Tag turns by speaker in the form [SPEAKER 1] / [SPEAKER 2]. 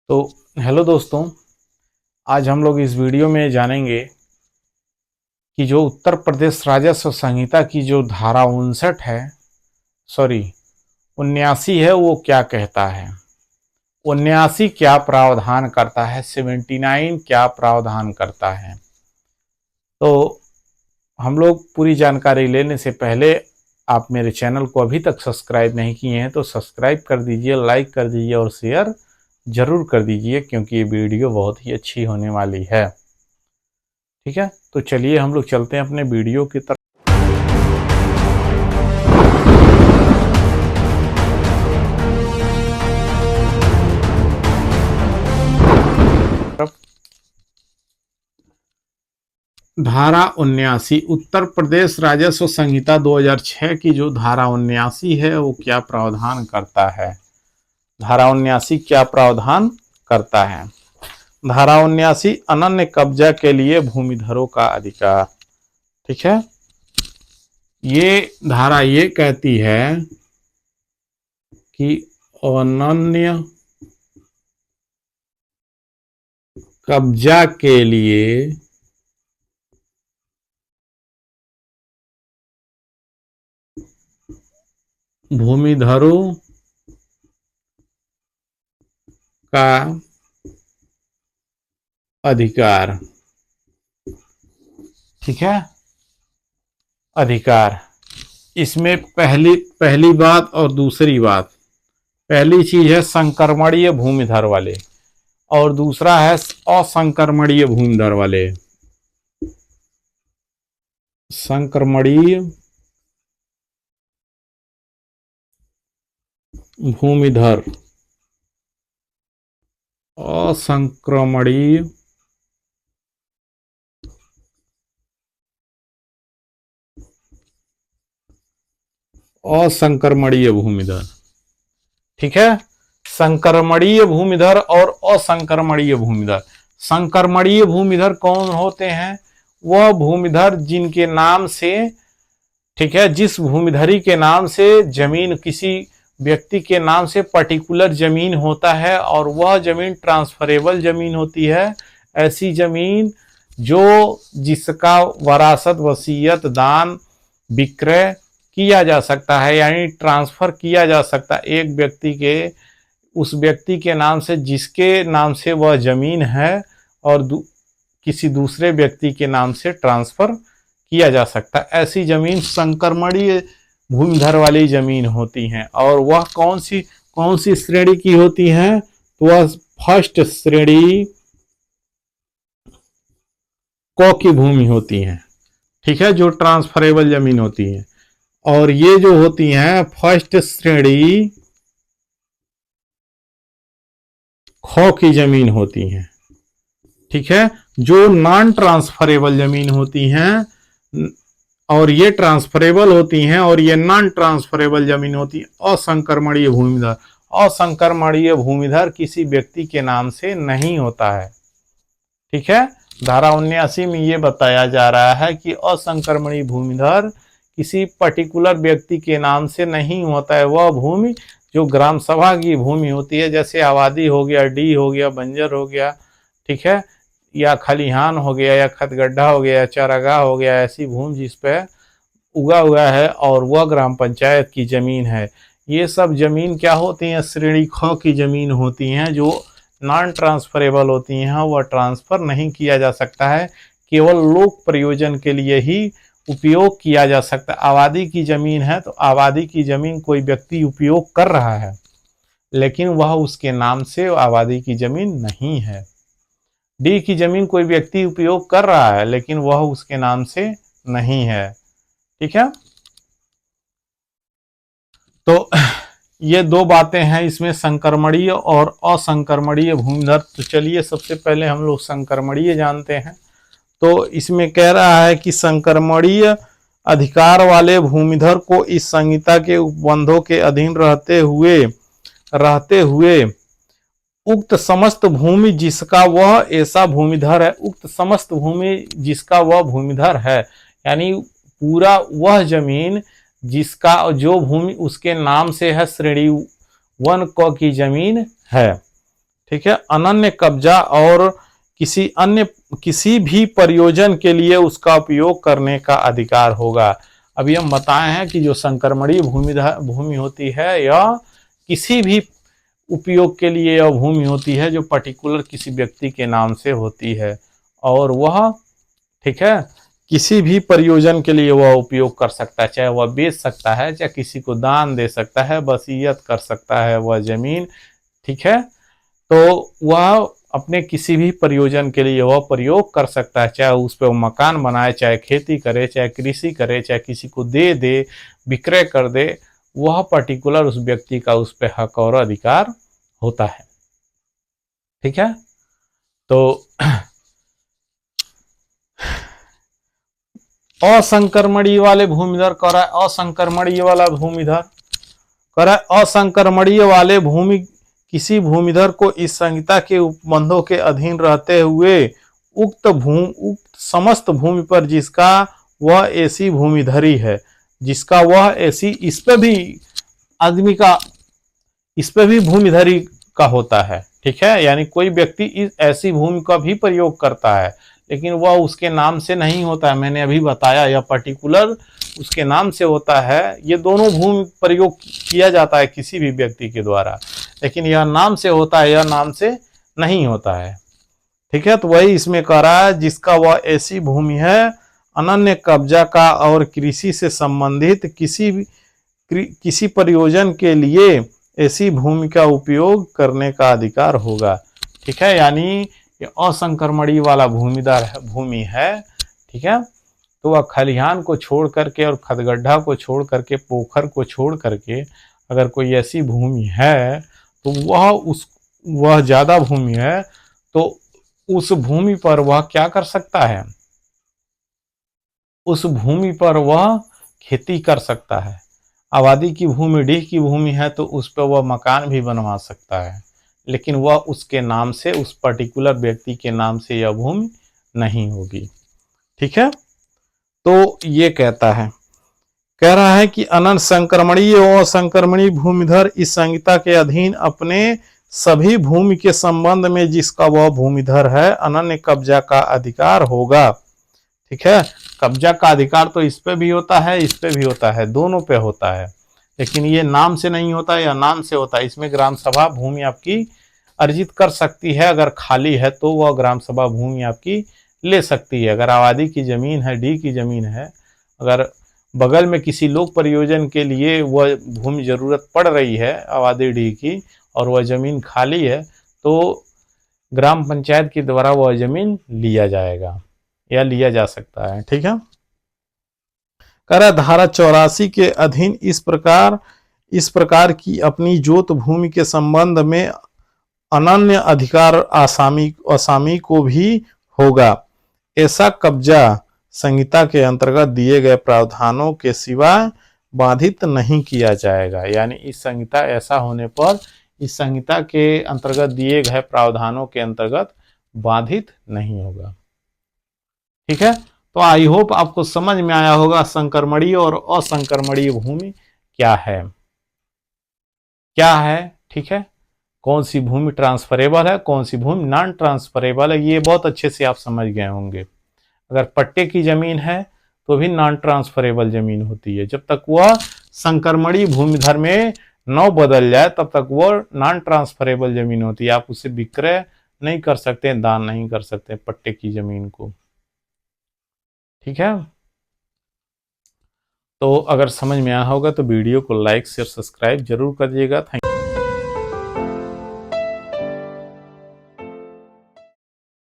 [SPEAKER 1] तो हेलो दोस्तों, आज हम लोग इस वीडियो में जानेंगे कि जो उत्तर प्रदेश राजस्व संहिता की जो धारा 59 है, सॉरी 79 है, वो क्या कहता है। 79 क्या प्रावधान करता है, 79 क्या प्रावधान करता है। तो हम लोग पूरी जानकारी लेने से पहले आप मेरे चैनल को अभी तक सब्सक्राइब नहीं किए हैं तो सब्सक्राइब कर दीजिए, लाइक कर दीजिए और शेयर जरूर कर दीजिए, क्योंकि ये वीडियो बहुत ही अच्छी होने वाली है। ठीक है, तो चलिए हम लोग चलते हैं अपने वीडियो की तरफ। धारा 79 उत्तर प्रदेश राजस्व संहिता 2006 की जो धारा 79 है वो क्या प्रावधान करता है। धारा 79 क्या प्रावधान करता है। धारा 79 अनन्य कब्जा के लिए भूमिधरों का अधिकार। ठीक है, ये धारा ये कहती है कि अनन्य कब्जा के लिए भूमिधरों का अधिकार। ठीक है, अधिकार। इसमें पहली बात और दूसरी बात, पहली चीज है संक्रमणीय भूमिधर वाले और दूसरा है असंक्रमणीय भूमिधर वाले। संक्रमणीय भूमिधर, असंक्रमणीय असंक्रमणीय भूमिधर। ठीक है, संक्रमणीय भूमिधर और असंक्रमणीय भूमिधर। संक्रमणीय भूमिधर कौन होते हैं? वह भूमिधर जिनके नाम से, ठीक है, जिस भूमिधरी के नाम से जमीन किसी व्यक्ति के नाम से पर्टिकुलर जमीन होता है और वह जमीन ट्रांसफरेबल जमीन होती है। ऐसी जमीन जो जिसका वरासत, वसीयत, दान, विक्रय किया जा सकता है, यानी ट्रांसफर किया जा सकता है एक व्यक्ति के उस व्यक्ति के नाम से जिसके नाम से वह जमीन है और किसी दूसरे व्यक्ति के नाम से ट्रांसफर किया जा सकता है। ऐसी जमीन संक्रमणीय भूमिधर वाली जमीन होती हैं। और वह कौन सी श्रेणी की होती हैं? तो वह फर्स्ट श्रेणी क की भूमि होती हैं। ठीक है, जो ट्रांसफरेबल जमीन होती है। और ये जो होती हैं फर्स्ट श्रेणी ख की जमीन होती हैं। ठीक है, जो नॉन ट्रांसफरेबल जमीन होती हैं और ये ट्रांसफरेबल होती हैं और ये नॉन ट्रांसफरेबल जमीन होती है असंक्रमणीय भूमिधर। असंक्रमणीय भूमिधर किसी व्यक्ति के नाम से नहीं होता है। ठीक है, धारा 79 में ये बताया जा रहा है कि असंक्रमणीय भूमिधर किसी पर्टिकुलर व्यक्ति के नाम से नहीं होता है। वह भूमि जो ग्राम सभा की भूमि होती है, जैसे आबादी हो गया, डी हो गया, बंजर हो गया, ठीक है, या खलिहान हो गया, या खतगड्ढा हो गया, चारागाह हो गया, ऐसी भूमि जिस पे उगा हुआ है और वह ग्राम पंचायत की जमीन है। ये सब जमीन क्या होती हैं? श्रेणी ख की जमीन होती हैं, जो नॉन ट्रांसफरेबल होती हैं। वह ट्रांसफर नहीं किया जा सकता है, केवल लोक प्रयोजन के लिए ही उपयोग किया जा सकता है। आबादी की जमीन है तो आबादी की जमीन कोई व्यक्ति उपयोग कर रहा है, लेकिन वह उसके नाम से आबादी की जमीन नहीं है। डी की जमीन कोई व्यक्ति उपयोग कर रहा है, लेकिन वह उसके नाम से नहीं है। ठीक है, तो ये दो बातें हैं इसमें, संक्रमणीय और असंक्रमणीय भूमिधर। तो चलिए सबसे पहले हम लोग संक्रमणीय जानते हैं। तो इसमें कह रहा है कि संक्रमणीय अधिकार वाले भूमिधर को इस संहिता के उपबंधों के अधीन रहते हुए उक्त समस्त भूमि जिसका वह ऐसा भूमिधर है, उक्त समस्त भूमि जिसका वह भूमिधर है, यानी पूरा वह जमीन जिसका जो भूमि उसके नाम से है, श्रेणी 1 क की जमीन है, ठीक है। अनन्य कब्जा और किसी भी प्रयोजन के लिए उसका उपयोग करने का अधिकार होगा। अभी हम बताए हैं कि जो संक्रमणीय भूमि होती है यह किसी भी उपयोग के लिए यह भूमि होती है जो पर्टिकुलर किसी व्यक्ति के नाम से होती है, और वह, ठीक है, किसी भी प्रयोजन के लिए वह उपयोग कर सकता है, चाहे वह बेच सकता है, चाहे किसी को दान दे सकता है, वसीयत कर सकता है वह जमीन, ठीक है। तो वह अपने किसी भी प्रयोजन के लिए वह प्रयोग कर सकता है, चाहे उस पर मकान बनाए, चाहे खेती करे, चाहे कृषि करे, चाहे किसी को दे विक्रय कर दे, वह पर्टिकुलर उस व्यक्ति का उस पर हक और अधिकार होता है, ठीक है। तो असंक्रमणीय वाले भूमिधर कह रहा है, असंक्रमणीय वाला भूमिधर कह रहा है, असंक्रमणीय वाले किसी भूमिधर को इस संहिता के उपबंधों के अधीन रहते हुए उक्त समस्त भूमि पर जिसका वह ऐसी भूमिधरी है, जिसका वह ऐसी, इस पे भी आदमी का, इस पे भी भूमिधरी का होता है, ठीक है। यानी कोई व्यक्ति इस ऐसी भूमि का भी प्रयोग करता है, लेकिन वह उसके नाम से नहीं होता है। मैंने अभी बताया यह पर्टिकुलर उसके नाम से होता है। ये दोनों भूमि प्रयोग किया जाता है किसी भी व्यक्ति के द्वारा, लेकिन यह नाम से होता है, यह नाम से नहीं होता है, ठीक है। तो वही इसमें कह रहा है, जिसका वह ऐसी भूमि है अनन्य कब्जा का और कृषि से संबंधित किसी प्रयोजन के लिए ऐसी भूमि का उपयोग करने का अधिकार होगा, ठीक है। यानी ये असंक्रमणीय वाला भूमि है, ठीक है। तो वह खलिहान को छोड़ करके और खदगड्ढा को छोड़ करके, पोखर को छोड़ करके अगर कोई ऐसी भूमि है तो वह ज्यादा भूमि है, तो उस भूमि पर वह क्या कर सकता है, उस भूमि पर वह खेती कर सकता है। आबादी की भूमि, डीह की भूमि है तो उस पर वह मकान भी बनवा सकता है, लेकिन वह उसके नाम से, उस पर्टिकुलर व्यक्ति के नाम से यह भूमि नहीं होगी, ठीक है। तो ये कह रहा है कि अनन्य संक्रमणीय और संक्रमणीय भूमिधर इस संहिता के अधीन अपने सभी भूमि के संबंध में जिसका वह भूमिधर है अनन्य कब्जा का अधिकार होगा, ठीक है। कब्जा का अधिकार तो इस पे भी होता है, इस पे भी होता है, दोनों पे होता है, लेकिन ये नाम से नहीं होता, या नाम से होता है। इसमें ग्राम सभा भूमि आपकी अर्जित कर सकती है, अगर खाली है तो वह ग्राम सभा भूमि आपकी ले सकती है। अगर आबादी की जमीन है, डी की जमीन है, अगर बगल में किसी लोक प्रयोजन के लिए वह भूमि जरूरत पड़ रही है आबादी डी की, और वह जमीन खाली है, तो ग्राम पंचायत के द्वारा वह जमीन लिया जाएगा या लिया जा सकता है, ठीक है। कह रहा धारा 84 के अधीन इस प्रकार की अपनी जोत भूमि के संबंध में अनन्य अधिकार आसामी को भी होगा। ऐसा कब्जा संहिता के अंतर्गत दिए गए प्रावधानों के सिवा बाधित नहीं किया जाएगा। यानी इस संहिता ऐसा होने पर इस संहिता के अंतर्गत दिए गए प्रावधानों के अंतर्गत बाधित नहीं होगा, ठीक है। तो आई होप आपको समझ में आया होगा संक्रमणीय और असंक्रमणीय भूमि क्या है, ठीक है। कौन सी भूमि ट्रांसफरेबल है, कौन सी भूमि नॉन ट्रांसफरेबल है, ये बहुत अच्छे से आप समझ गए होंगे। अगर पट्टे की जमीन है तो भी नॉन ट्रांसफरेबल जमीन होती है, जब तक वह संक्रमणीय भूमिधर में न बदल जाए तब तक वह नॉन ट्रांसफरेबल जमीन होती है। आप उसे विक्रय नहीं कर सकते, दान नहीं कर सकते पट्टे की जमीन को, ठीक है। तो अगर समझ में आया होगा तो वीडियो को लाइक शेयर सब्सक्राइब जरूर करिएगा। थैंक